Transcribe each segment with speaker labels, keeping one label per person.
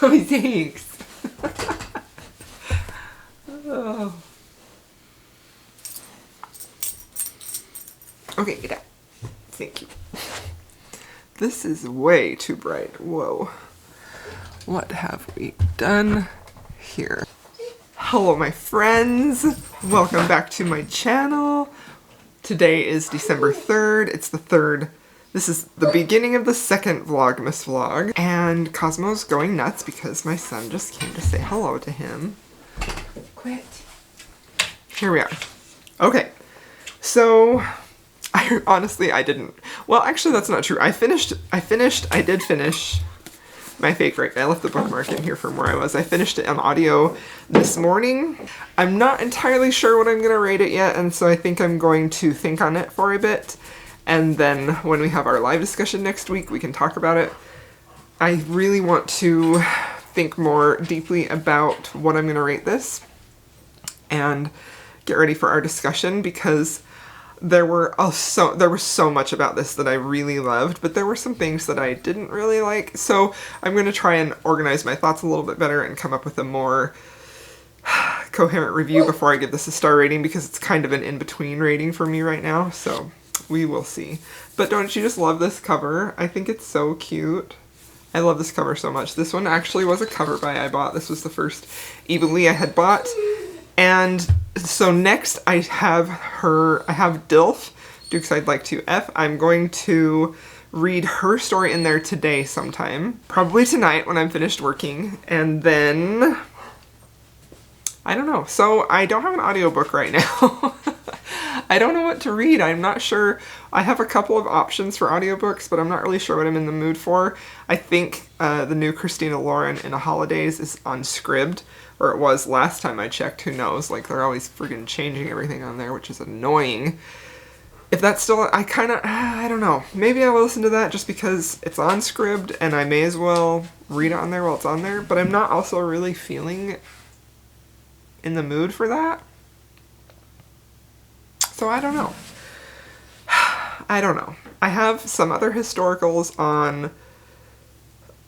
Speaker 1: Oh, thanks. Oh. Okay, get out. Thank you. This is way too bright. Whoa. What have we done here? Hello, my friends. Welcome back to my channel. Today is December 3rd. It's the 3rd. This is the beginning of the second Vlogmas vlog. And Cosmo's going nuts because my son just came to say hello to him. Quit. Here we are. Okay. So, I didn't. Well, actually, that's not true. I did finish my fake break. I left the bookmark in here from where I was. I finished it on audio this morning. I'm not entirely sure what I'm going to rate it yet, and so I think I'm going to think on it for a bit. And then when we have our live discussion next week, we can talk about it. I really want to think more deeply about what I'm going to rate this and get ready for our discussion, because there was so much about this that I really loved, but there were some things that I didn't really like. So I'm going to try and organize my thoughts a little bit better and come up with a more coherent review before I give this a star rating, because it's kind of an in-between rating for me right now. So we will see. But don't you just love this cover? I think it's so cute. I love this cover so much. This one actually was a cover buy I bought. This was the first Eva Lee I had bought. And so next I have Dilf, Dukes I'd Like to F. I'm going to read her story in there today sometime. Probably tonight when I'm finished working. And then, I don't know. So I don't have an audiobook right now. I don't know what to read. I'm not sure. I have a couple of options for audiobooks, but I'm not really sure what I'm in the mood for. I think the new Christina Lauren in the Holidays is on Scribd, or it was last time I checked. Who knows? Like, they're always friggin' changing everything on there, which is annoying. If that's still, I don't know. Maybe I will listen to that just because it's on Scribd and I may as well read it on there while it's on there, but I'm not also really feeling in the mood for that. So I don't know. I don't know. I have some other historicals on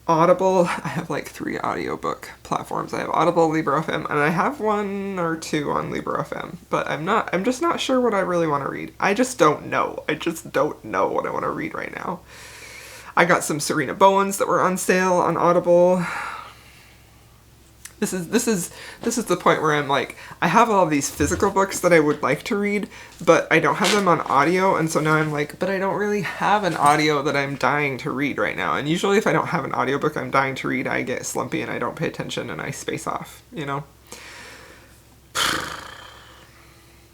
Speaker 1: Audible. I have like 3 audiobook platforms. I have Audible, Libro.fm, and I have 1 or 2 on Libro.fm. But I'm just not sure what I really want to read. I just don't know. I just don't know what I want to read right now. I got some Serena Bowens that were on sale on Audible. This is the point where I'm like, I have all of these physical books that I would like to read, but I don't have them on audio, and so now I'm like, but I don't really have an audio that I'm dying to read right now. And usually if I don't have an audiobook I'm dying to read, I get slumpy and I don't pay attention and I space off, you know?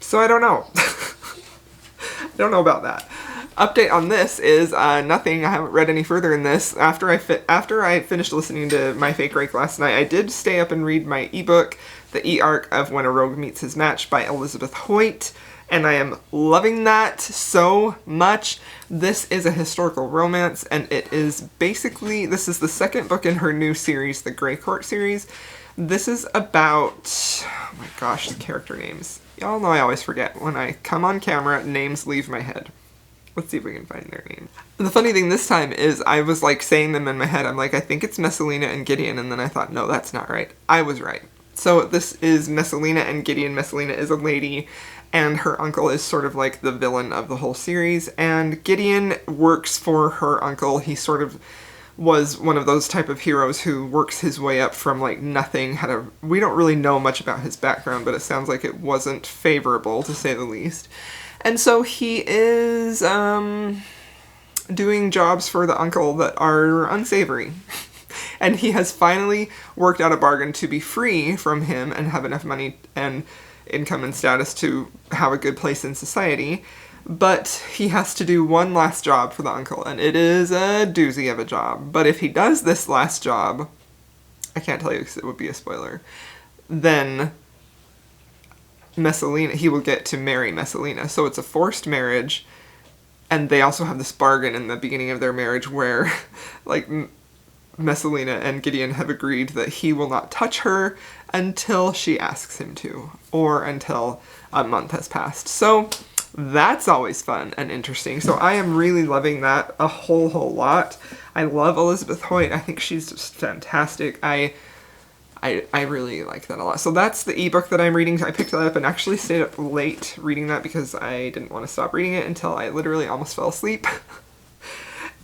Speaker 1: So I don't know. I don't know about that. Update on this is nothing. I haven't read any further in this. After I finished listening to My Fake Rake last night, I did stay up and read my ebook, The E-Arc of When a Rogue Meets His Match by Elizabeth Hoyt, and I am loving that so much. This is a historical romance, and it is basically, this is the second book in her new series, the Grey Court series. This is about, oh my gosh, the character names. Y'all know I always forget. When I come on camera, names leave my head. Let's see if we can find their names. The funny thing this time is I was like saying them in my head. I'm like, I think it's Messalina and Gideon, and then I thought, no, that's not right. I was right. So this is Messalina and Gideon. Messalina is a lady, and her uncle is sort of like the villain of the whole series, and Gideon works for her uncle. He sort of was one of those type of heroes who works his way up from like nothing. We don't really know much about his background, but it sounds like it wasn't favorable, to say the least. And so he is doing jobs for the uncle that are unsavory. And he has finally worked out a bargain to be free from him and have enough money and income and status to have a good place in society. But he has to do one last job for the uncle, and it is a doozy of a job. But if he does this last job, I can't tell you because it would be a spoiler, then Messalina, he will get to marry Messalina. So it's a forced marriage, and they also have this bargain in the beginning of their marriage where, like, Messalina and Gideon have agreed that he will not touch her until she asks him to, or until a month has passed. So That's always fun and interesting. So I am really loving that a whole lot. I love Elizabeth Hoyt. I think she's just fantastic. I really like that a lot. So that's the ebook that I'm reading. I picked that up and actually stayed up late reading that because I didn't want to stop reading it until I literally almost fell asleep.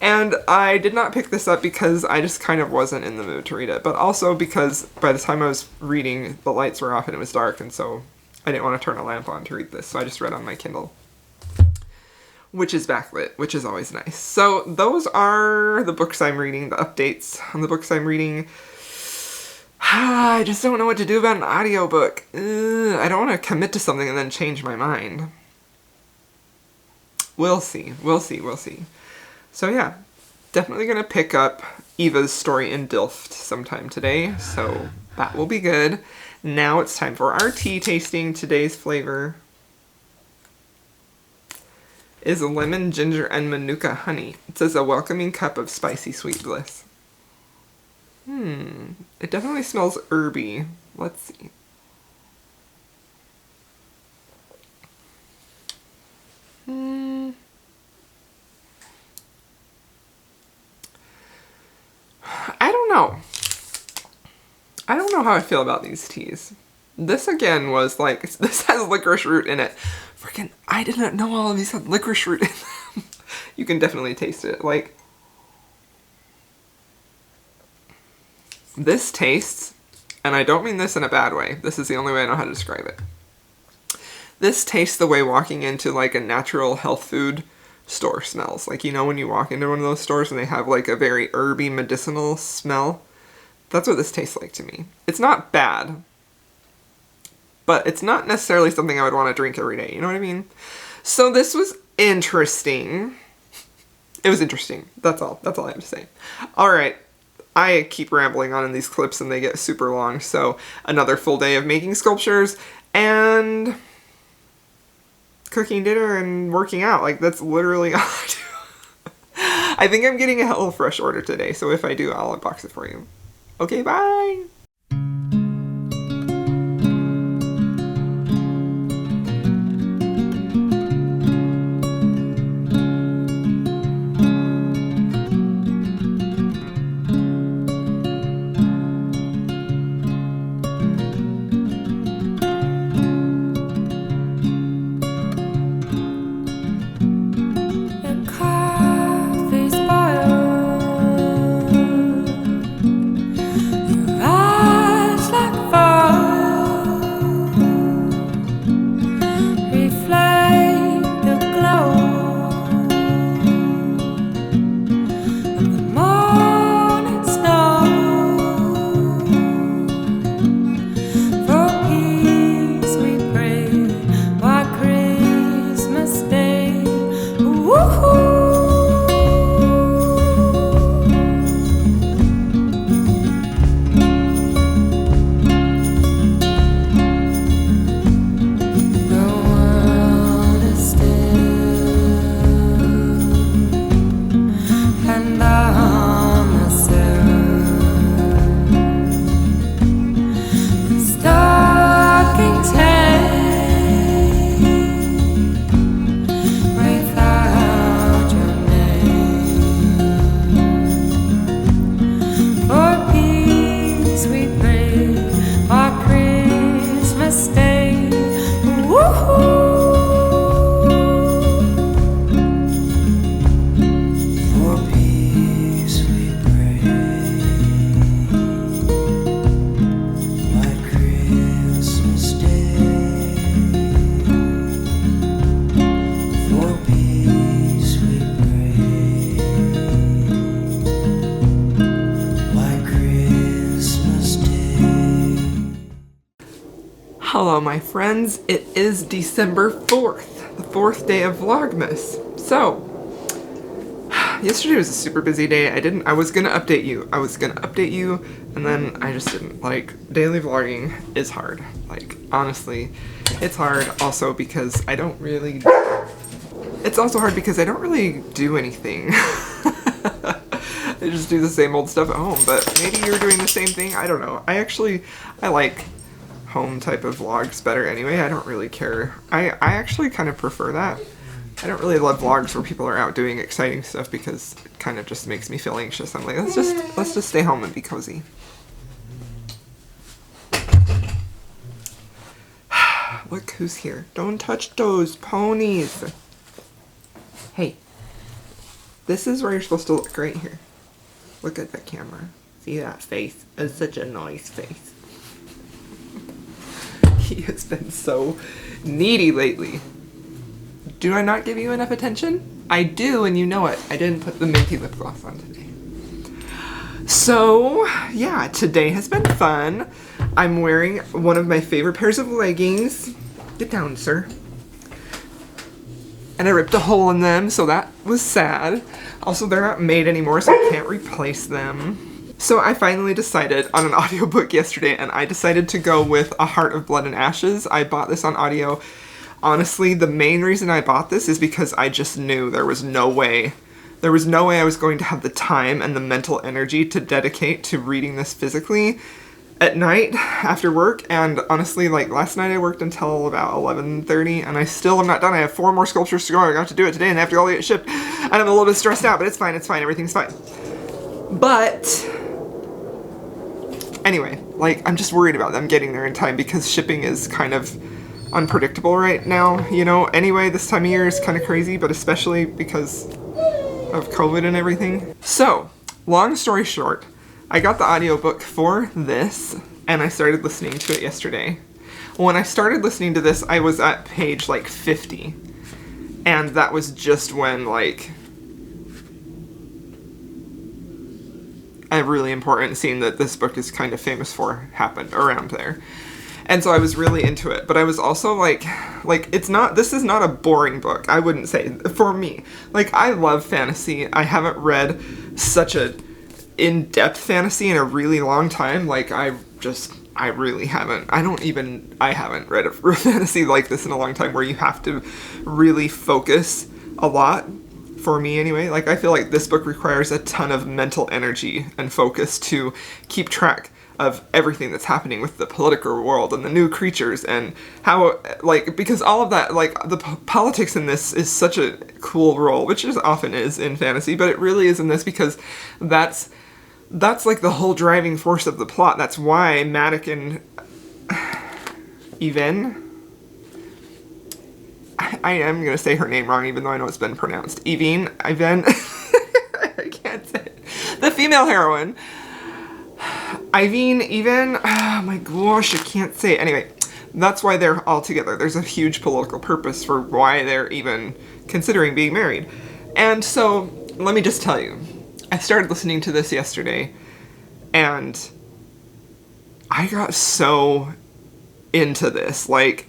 Speaker 1: And I did not pick this up because I just kind of wasn't in the mood to read it, but also because by the time I was reading, the lights were off and it was dark, and so I didn't want to turn a lamp on to read this, so I just read on my Kindle, which is backlit, which is always nice. So those are the books I'm reading, the updates on the books I'm reading. I just don't know what to do about an audiobook. I don't want to commit to something and then change my mind. We'll see. So yeah, definitely gonna pick up Eva's story in Dilft sometime today, so that will be good. Now it's time for our tea tasting. Today's flavor is lemon, ginger, and manuka honey. It says a welcoming cup of spicy sweet bliss. It definitely smells herby. Let's see. I don't know how I feel about these teas. This again was like, this has licorice root in it. Freaking, I didn't know all of these had licorice root in them. You can definitely taste it. Like, this tastes, and I don't mean this in a bad way. This is the only way I know how to describe it. This tastes the way walking into like a natural health food store smells. Like, you know, when you walk into one of those stores and they have like a very herby medicinal smell. That's what this tastes like to me. It's not bad, but it's not necessarily something I would want to drink every day. You know what I mean? So this was interesting. It was interesting. That's all. That's all I have to say. All right. I keep rambling on in these clips and they get super long. So another full day of making sculptures and cooking dinner and working out. Like, that's literally all I do. I think I'm getting a HelloFresh order today. So if I do, I'll unbox it for you. Okay, bye! Hello my friends, it is December 4th, the 4th day of Vlogmas. So, yesterday was a super busy day. I was gonna update you, and then I just didn't. Like, daily vlogging is hard. Like, honestly, it's hard also because I don't really do anything. I just do the same old stuff at home, but maybe you're doing the same thing. I don't know. I home type of vlogs better anyway. I don't really care. I actually kind of prefer that. I don't really love vlogs where people are out doing exciting stuff because it kind of just makes me feel anxious. I'm like, let's just stay home and be cozy. Look who's here. Don't touch those ponies. Hey. This is where you're supposed to look, right here. Look at the camera. See that face? It's such a nice face. He has been so needy lately. Do I not give you enough attention? I do, and you know it. I didn't put the minty lip gloss on today. So, yeah, today has been fun. I'm wearing one of my favorite pairs of leggings. Get down, sir. And I ripped a hole in them, so that was sad. Also, they're not made anymore, so I can't replace them. So I finally decided on an audiobook yesterday, and I decided to go with A Heart of Blood and Ashes. I bought this on audio. Honestly, the main reason I bought this is because I just knew there was no way I was going to have the time and the mental energy to dedicate to reading this physically at night after work. And honestly, like last night I worked until about 11:30 and I still am not done. I have 4 more sculptures to go. I got to do it today and I have to go get shipped. And I'm a little bit stressed out, but it's fine, everything's fine. But anyway, like I'm just worried about them getting there in time because shipping is kind of unpredictable right now, you know. Anyway, this time of year is kind of crazy, but especially because of COVID and everything. So, long story short, I got the audiobook for this and I started listening to it yesterday. When I started listening to this, I was at page like 50. And that was just when like a really important scene that this book is kind of famous for happened around there. And so I was really into it, but I was also like, this is not a boring book, I wouldn't say, for me. Like, I love fantasy. I haven't read such a in-depth fantasy in a really long time. Like, I really haven't. I haven't read a fantasy like this in a long time where you have to really focus a lot, for me anyway. Like, I feel like this book requires a ton of mental energy and focus to keep track of everything that's happening with the political world and the new creatures and how, like, because all of that, like, the politics in this is such a cool role, which it often is in fantasy, but it really is in this because that's like the whole driving force of the plot. That's why Madoc and Even, I am going to say her name wrong even though I know it's been pronounced. Even, I can't say it. The female heroine, Even, oh my gosh, I can't say it. Anyway, that's why they're all together. There's a huge political purpose for why they're even considering being married. And so, let me just tell you, I started listening to this yesterday, and I got so into this. Like,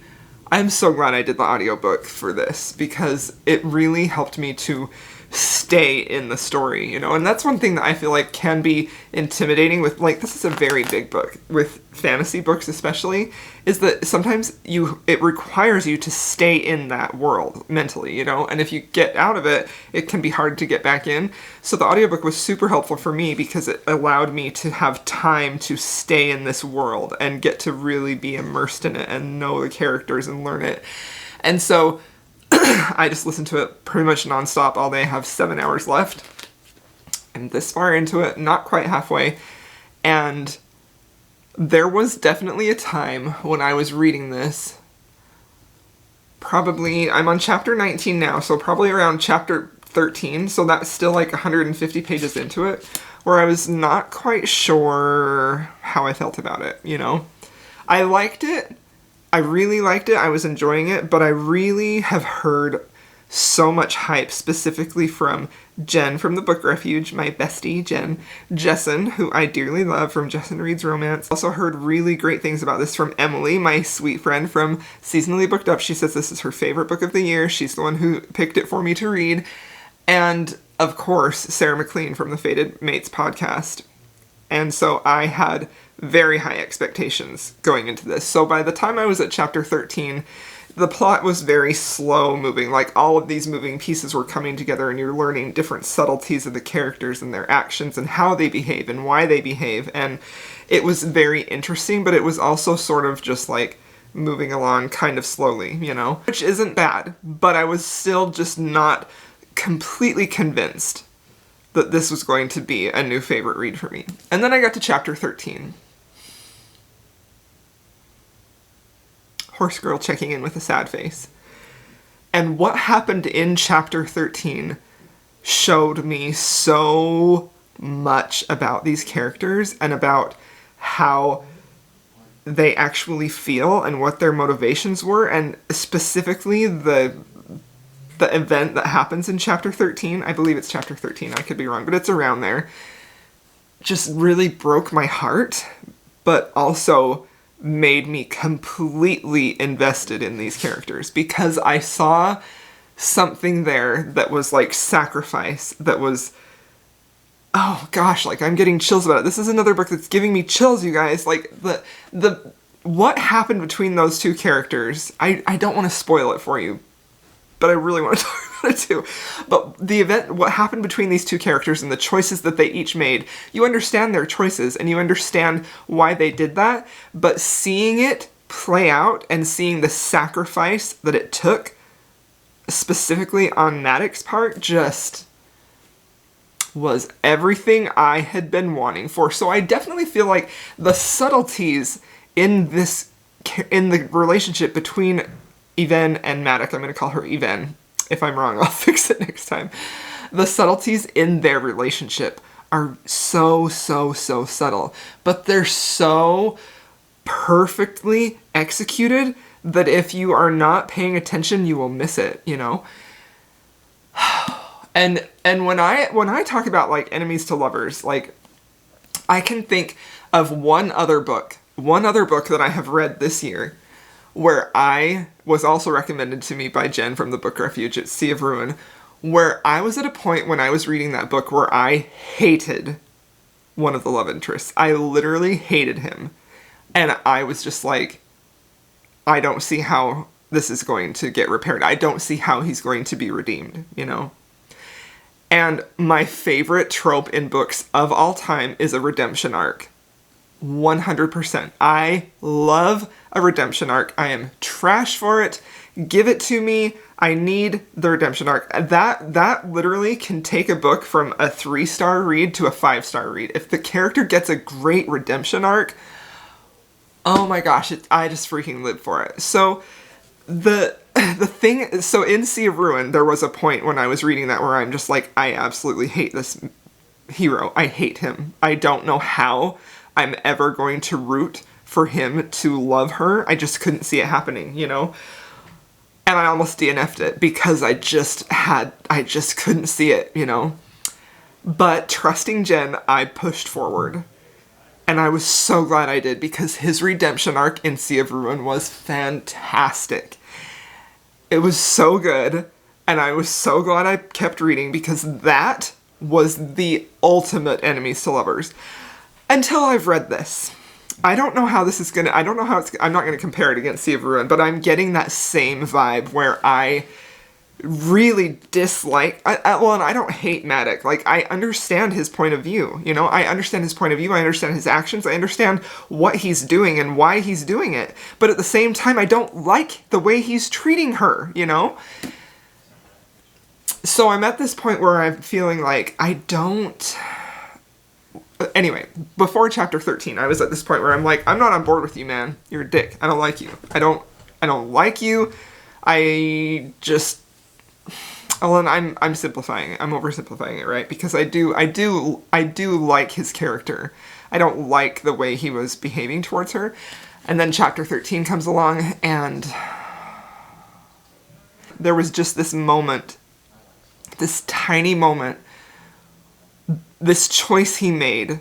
Speaker 1: I'm so glad I did the audiobook for this, because it really helped me to stay in the story, you know? And that's one thing that I feel like can be intimidating with, like, this is a very big book, with fantasy books especially, is that sometimes it requires you to stay in that world mentally, you know? And if you get out of it, it can be hard to get back in. So the audiobook was super helpful for me because it allowed me to have time to stay in this world and get to really be immersed in it and know the characters and learn it. And so I just listened to it pretty much nonstop all day. I have 7 hours left. I'm this far into it, not quite halfway. And there was definitely a time when I was reading this. Probably, I'm on chapter 19 now, so probably around chapter 13. So that's still like 150 pages into it, where I was not quite sure how I felt about it, you know? I liked it. I really liked it, I was enjoying it, but I really have heard so much hype, specifically from Jen from the Book Refuge, my bestie, Jesson, who I dearly love from Jesson Reads Romance. Also heard really great things about this from Emily, my sweet friend from Seasonally Booked Up. She says this is her favorite book of the year. She's the one who picked it for me to read. And, of course, Sarah McLean from the Fated Mates podcast. And so I had very high expectations going into this. So by the time I was at chapter 13, the plot was very slow moving. Like, all of these moving pieces were coming together and you're learning different subtleties of the characters and their actions and how they behave and why they behave. And it was very interesting, but it was also sort of just like moving along kind of slowly, you know? Which isn't bad, but I was still just not completely convinced that this was going to be a new favorite read for me. And then I got to chapter 13. Horse girl checking in with a sad face. And what happened in chapter 13 showed me so much about these characters and about how they actually feel and what their motivations were, and specifically the event that happens in chapter 13, I believe it's chapter 13, I could be wrong, but it's around there, just really broke my heart, but also made me completely invested in these characters, because I saw something there that was like sacrifice, that was, oh gosh, like I'm getting chills about it. This is another book that's giving me chills, you guys. Like, what happened between those two characters, I don't want to spoil it for you, but I really want to talk about it too. But the event, what happened between these two characters and the choices that they each made, you understand their choices and you understand why they did that, but seeing it play out and seeing the sacrifice that it took, specifically on Maddox's part, just was everything I had been wanting for. So I definitely feel like the subtleties in the relationship between Yvain and Maddox, I'm going to call her Yvain. If I'm wrong, I'll fix it next time. The subtleties in their relationship are so subtle, but they're so perfectly executed that if you are not paying attention, you will miss it, you know? And when I talk about like enemies to lovers, like I can think of one other book that I have read this year where I was also recommended to me by Jen from the Book Refuge at Sea of Ruin, where I was at a point when I was reading that book where I hated one of the love interests. I literally hated him. And I was just like, I don't see how this is going to get repaired. I don't see how he's going to be redeemed, you know? And my favorite trope in books of all time is a redemption arc. 100%. I love a redemption arc. I am trash for it. Give it to me. I need the redemption arc. That literally can take a book from a 3-star read to a 5-star read. If the character gets a great redemption arc, oh my gosh, I just freaking live for it. So so in Sea of Ruin, there was a point when I was reading that where I'm just like, I absolutely hate this hero. I hate him. I don't know how I'm ever going to root for him to love her. I just couldn't see it happening, you know? And I almost DNF'd it because I just couldn't see it, you know? But trusting Jen, I pushed forward. And I was so glad I did, because his redemption arc in Sea of Ruin was fantastic. It was so good, and I was so glad I kept reading, because that was the ultimate enemies to lovers. Until I've read this. I don't know how this is gonna, I'm not gonna compare it against Sea of Ruin, but I'm getting that same vibe where I really dislike, and I don't hate Maddox. Like, I understand his point of view, you know? I understand his point of view, I understand his actions, I understand what he's doing and why he's doing it. But at the same time, I don't like the way he's treating her, you know? So I'm at this point where I'm feeling like I don't... Anyway, before chapter 13, I was at this point where I'm like, I'm not on board with you, man. You're a dick. I don't like you. I don't like you. I just... Well, and I'm simplifying it. I'm oversimplifying it, right? Because I do like his character. I don't like the way he was behaving towards her. And then chapter 13 comes along, and there was just this moment, this tiny moment, this choice he made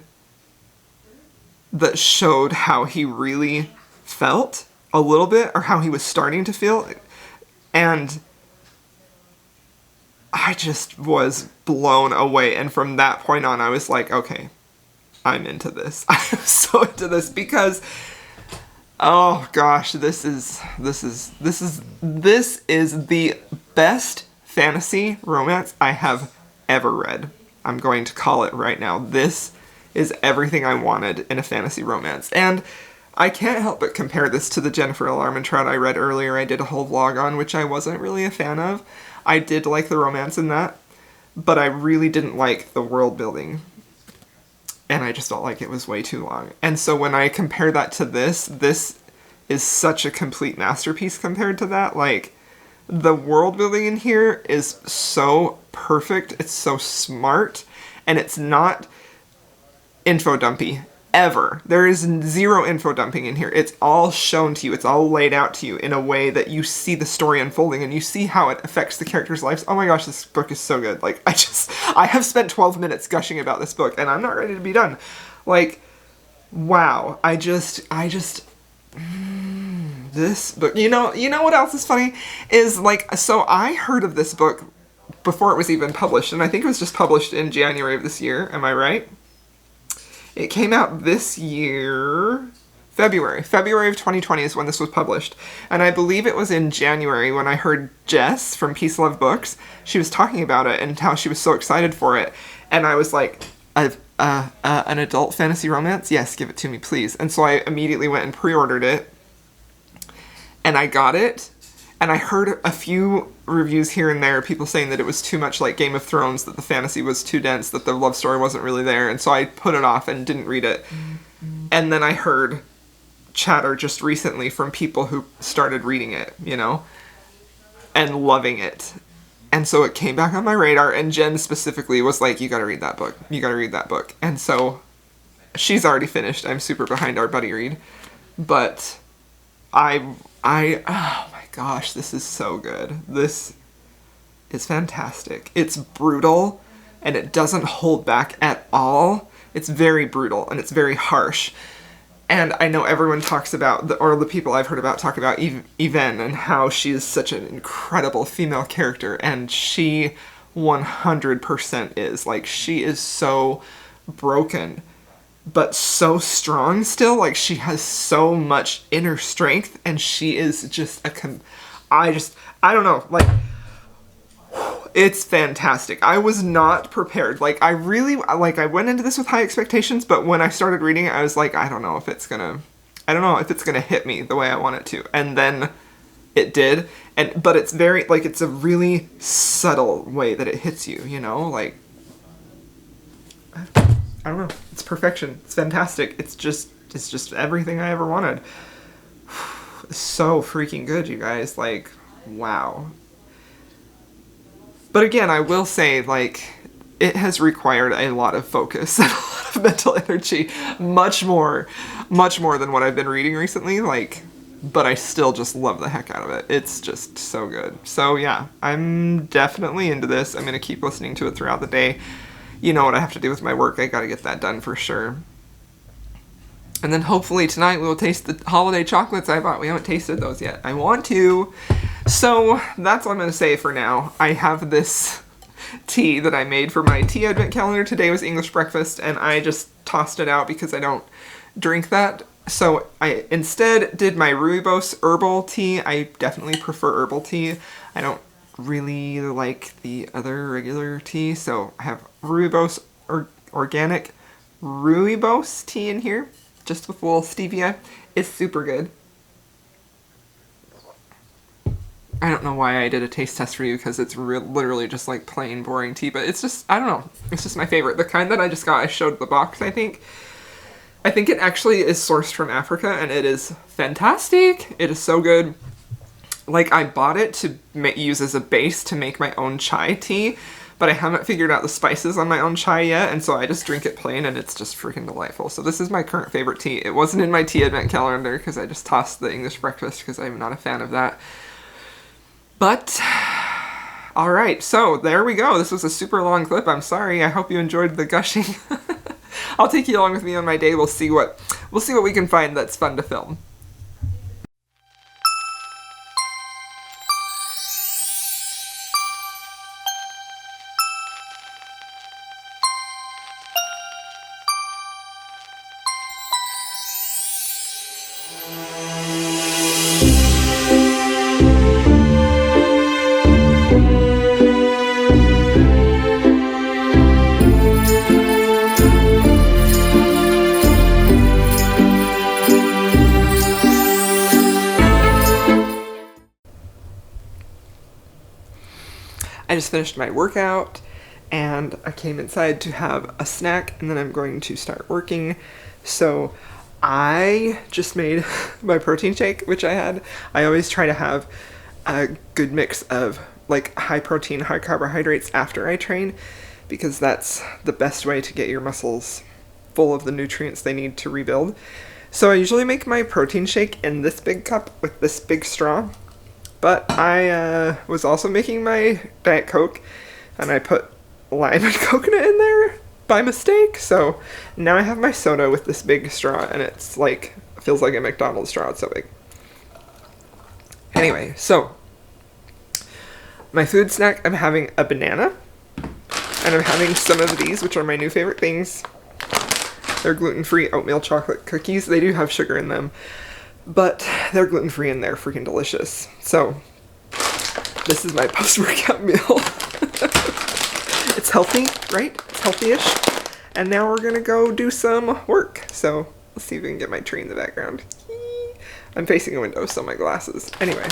Speaker 1: that showed how he really felt a little bit, or how he was starting to feel. And I just was blown away. And from that point on, I was like, okay, I'm into this. I'm so into this, because Oh gosh, this is the best fantasy romance I have ever read. I'm going to call it right now. This is everything I wanted in a fantasy romance. And I can't help but compare this to the Jennifer L. Armentrout I read earlier. I did a whole vlog on, which I wasn't really a fan of. I did like the romance in that, but I really didn't like the world building. And I just felt like it was way too long. And so when I compare that to this is such a complete masterpiece compared to that. Like, the world building in here is so perfect, it's so smart, and it's not info dumpy. Ever. There is zero info dumping in here. It's all shown to you. It's all laid out to you in a way that you see the story unfolding and you see how it affects the characters' lives. Oh my gosh, this book is so good. Like, I have spent 12 minutes gushing about this book and I'm not ready to be done. Like, wow. This book, you know what else is funny? Is like, so I heard of this book before it was even published, and I think it was just published in January of this year. Am I right? It came out this year, February of 2020 is when this was published. And I believe it was in January when I heard Jess from Peace Love Books. She was talking about it and how she was so excited for it. And I was like, an adult fantasy romance? Yes, give it to me, please. And so I immediately went and pre-ordered it. And I got it. And I heard a few reviews here and there, people saying that it was too much like Game of Thrones, that the fantasy was too dense, that the love story wasn't really there, and so I put it off and didn't read it. And then I heard chatter just recently from people who started reading it, you know, and loving it. And so it came back on my radar, and Jen specifically was like, you gotta read that book. You gotta read that book. And so she's already finished. I'm super behind our buddy read. But oh my gosh, this is so good. This is fantastic. It's brutal, and it doesn't hold back at all. It's very brutal, and it's very harsh. And I know everyone talks about, or the people I've heard about talk about Yvonne, and how she is such an incredible female character, and she 100% is. Like, she is so broken, but so strong still. Like, she has so much inner strength, and she is just I don't know, like, it's fantastic. I was not prepared. Like, I went into this with high expectations, but when I started reading it, I was like, I don't know if it's gonna hit me the way I want it to. And then it did. But it's very, like, it's a really subtle way that it hits you, you know? Like, I don't know. It's perfection. It's fantastic. It's just everything I ever wanted. It's so freaking good, you guys. Like, wow. But again, I will say, like, it has required a lot of focus and a lot of mental energy, much more than what I've been reading recently, like, but I still just love the heck out of it. It's just so good. So yeah, I'm definitely into this. I'm gonna keep listening to it throughout the day. You know what I have to do with my work. I gotta get that done for sure. And then hopefully tonight we will taste the holiday chocolates I bought. We haven't tasted those yet. I want to. So that's all I'm going to say for now. I have this tea that I made for my tea advent calendar. Today was English breakfast, and I just tossed it out because I don't drink that. So I instead did my rooibos herbal tea. I definitely prefer herbal tea. I don't really like the other regular tea, so I have rooibos organic rooibos tea in here. Just with a little stevia. It's super good. I don't know why I did a taste test for you, because it's literally just like plain boring tea, but it's just, I don't know, it's just my favorite. The kind that I just got, I showed the box, I think it actually is sourced from Africa, and it is fantastic. It is so good. Like, I bought it to use as a base to make my own chai tea, but I haven't figured out the spices on my own chai yet, and so I just drink it plain, and it's just freaking delightful. So this is my current favorite tea. It wasn't in my tea advent calendar, because I just tossed the English breakfast, because I'm not a fan of that. But, alright, so there we go. This was a super long clip. I'm sorry. I hope you enjoyed the gushing. I'll take you along with me on my day. We'll see what we can find that's fun to film. I just finished my workout and I came inside to have a snack, and then I'm going to start working. So I just made my protein shake, which I always try to have a good mix of like high protein, high carbohydrates after I train, because that's the best way to get your muscles full of the nutrients they need to rebuild. So I usually make my protein shake in this big cup with this big straw, but I was also making my Diet Coke, and I put lime and coconut in there by mistake. So now I have my soda with this big straw, and it's like, feels like a McDonald's straw, it's so big. Anyway, so my food snack, I'm having a banana, and I'm having some of these, which are my new favorite things. They're gluten-free oatmeal chocolate cookies. They do have sugar in them, but they're gluten-free and they're freaking delicious. So this is my post-workout meal. It's healthy, right? It's healthy-ish. And now we're gonna go do some work. So let's see if we can get my tree in the background. I'm facing a window, so my glasses. Anyway,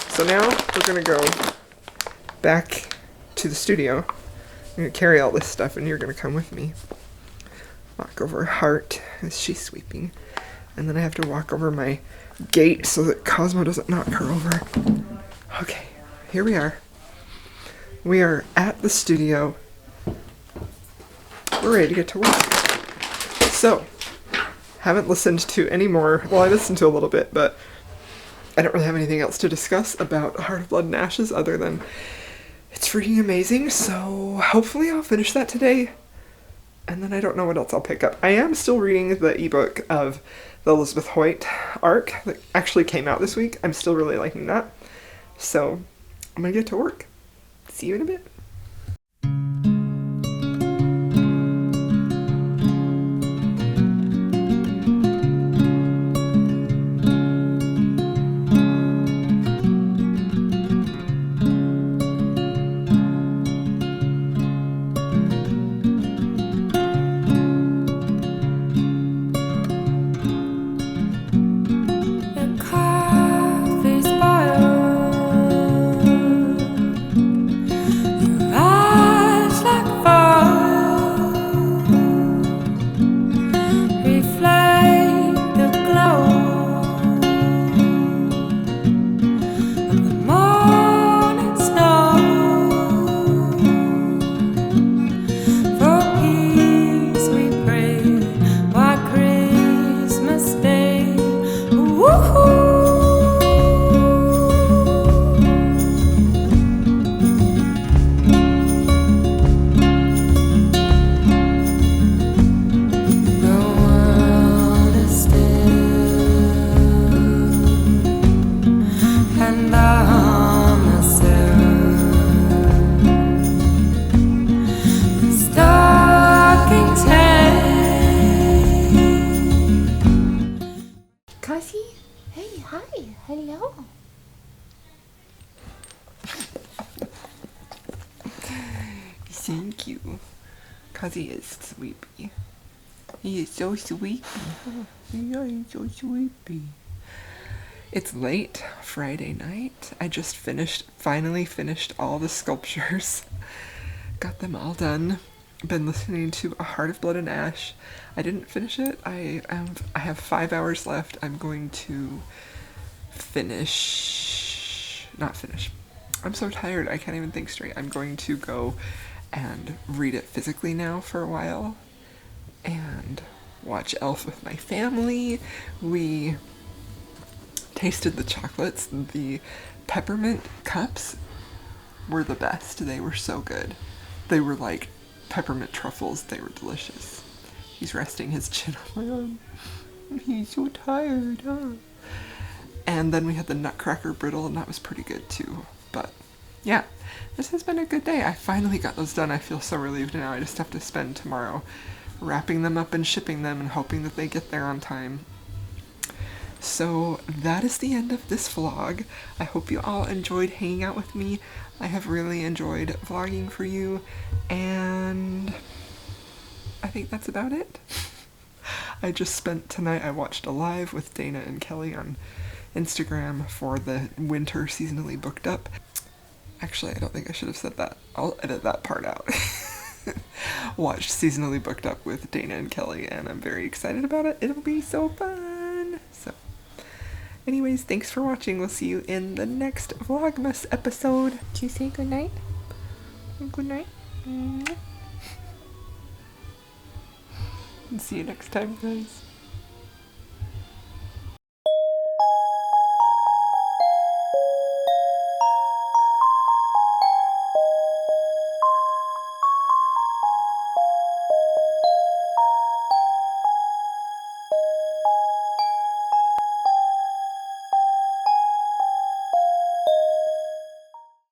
Speaker 1: so now we're gonna go back to the studio. I'm gonna carry all this stuff and you're gonna come with me. Walk over Heart as she's sweeping. And then I have to walk over my gate so that Cosmo doesn't knock her over. Okay, here we are. We are at the studio. We're ready to get to work. So, haven't listened to any more. Well, I listened to a little bit, but I don't really have anything else to discuss about Heart of Blood and Ashes other than it's freaking amazing. So hopefully I'll finish that today. And then I don't know what else I'll pick up. I am still reading the ebook of the Elizabeth Hoyt arc that actually came out this week. I'm still really liking that. So I'm gonna get to work. See you in a bit. Thank you. Cause he is sleepy. He is so sleepy. Yeah, he's so sleepy. It's late Friday night. I just finally finished all the sculptures. Got them all done. Been listening to A Heart of Blood and Ash. I didn't finish it. I have 5 hours left. I'm going to not finish. I'm so tired. I can't even think straight. I'm going to go and read it physically now for a while and watch Elf with my family. We tasted the chocolates. The peppermint cups were the best. They were so good. They were like peppermint truffles. They were delicious. He's resting his chin on my arm. He's so tired, huh? And then we had the nutcracker brittle, and that was pretty good too. But yeah, this has been a good day. I finally got those done. I feel so relieved now. I just have to spend tomorrow wrapping them up and shipping them and hoping that they get there on time. So that is the end of this vlog. I hope you all enjoyed hanging out with me. I have really enjoyed vlogging for you, and I think that's about it. I just spent tonight, I watched a live with Dana and Kelly on Instagram for the winter seasonally booked up. Actually, I don't think I should have said that. I'll edit that part out. Watched Seasonally Booked Up with Dana and Kelly, and I'm very excited about it. It'll be so fun. So, anyways, thanks for watching. We'll see you in the next Vlogmas episode. Do you say goodnight? Good night. See you next time, guys.